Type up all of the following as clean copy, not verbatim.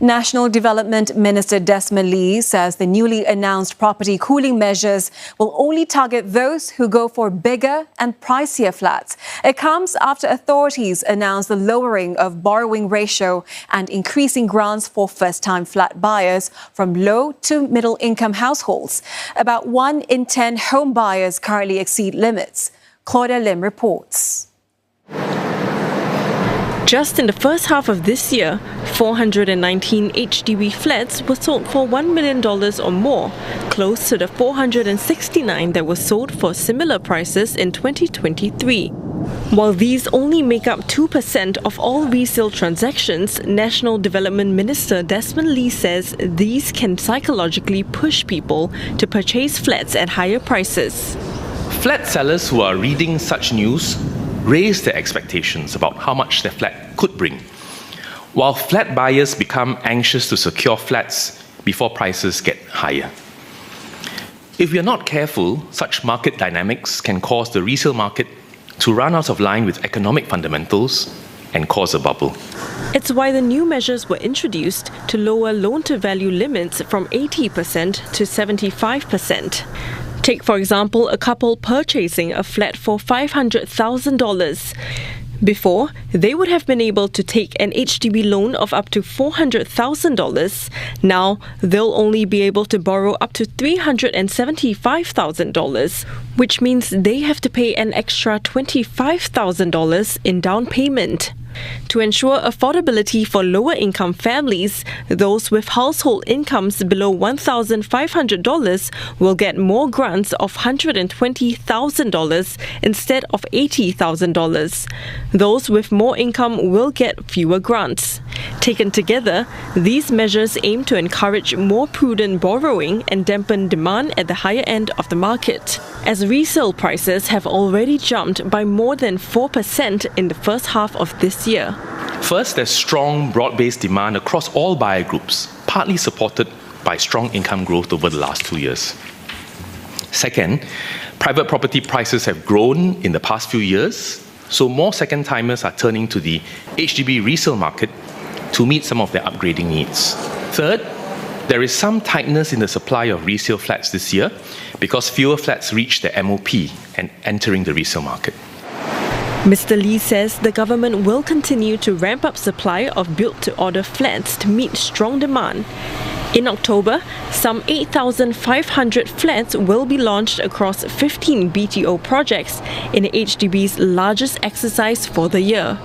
National Development Minister Desmond Lee says the newly announced property cooling measures will only target those who go for bigger and pricier flats. It comes after authorities announced the lowering of borrowing ratio and increasing grants for first-time flat buyers from low to middle-income households. About 1 in 10 home buyers currently exceed limits. Claudia Lim reports. Just in the first half of this year, 419 HDB flats were sold for $1 million or more, close to the 469 that were sold for similar prices in 2023. While these only make up 2% of all resale transactions, National Development Minister Desmond Lee says these can psychologically push people to purchase flats at higher prices. Flat sellers who are reading such news raise their expectations about how much their flat could bring, while flat buyers become anxious to secure flats before prices get higher. If we are not careful, such market dynamics can cause the resale market to run out of line with economic fundamentals and cause a bubble. It's why the new measures were introduced to lower loan-to-value limits from 80% to 75%. Take, for example, a couple purchasing a flat for $500,000. Before, they would have been able to take an HDB loan of up to $400,000. Now, they'll only be able to borrow up to $375,000, which means they have to pay an extra $25,000 in down payment. To ensure affordability for lower-income families, those with household incomes below $1,500 will get more grants of $120,000 instead of $80,000. Those with more income will get fewer grants. Taken together, these measures aim to encourage more prudent borrowing and dampen demand at the higher end of the market, as resale prices have already jumped by more than 4% in the first half of this year. First, there's strong, broad-based demand across all buyer groups, partly supported by strong income growth over the last 2 years. Second, private property prices have grown in the past few years, so more second-timers are turning to the HDB resale market to meet some of their upgrading needs. Third, there is some tightness in the supply of resale flats this year because fewer flats reach their MOP and entering the resale market. Mr. Lee says the government will continue to ramp up supply of built-to-order flats to meet strong demand. In October, some 8,500 flats will be launched across 15 BTO projects in HDB's largest exercise for the year.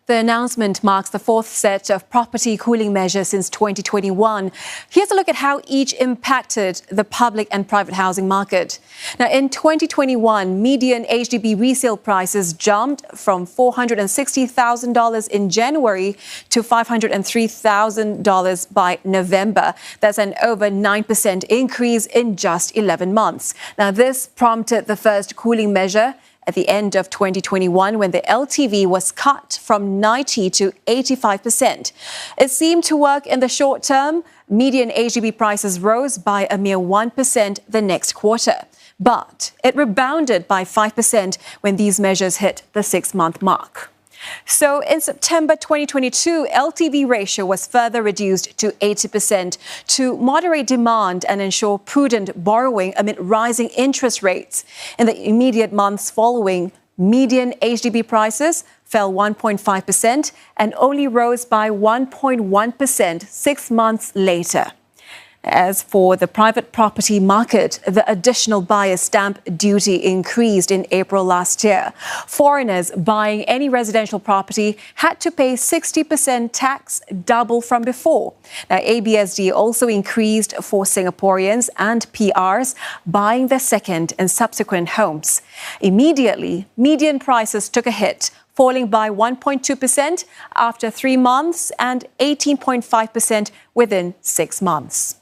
The announcement marks the fourth set of property cooling measures since 2021. Here's a look at how each impacted the public and private housing market. Now, in 2021, median HDB resale prices jumped from $460,000 in January to $503,000 by November. That's an over 9% increase in just 11 months. Now, this prompted the first cooling measure at the end of 2021, when the LTV was cut from 90 to 85%. It seemed to work in the short term. Median HDB prices rose by a mere 1% the next quarter. But it rebounded by 5% when these measures hit the 6-month mark. So in September 2022, LTV ratio was further reduced to 80% to moderate demand and ensure prudent borrowing amid rising interest rates. In the immediate months following, median HDB prices fell 1.5% and only rose by 1.1% 6 months later. As for the private property market, the additional buyer stamp duty increased in April last year. Foreigners buying any residential property had to pay 60% tax, double from before. Now, ABSD also increased for Singaporeans and PRs buying their second and subsequent homes. Immediately, median prices took a hit, falling by 1.2% after 3 months and 18.5% within 6 months.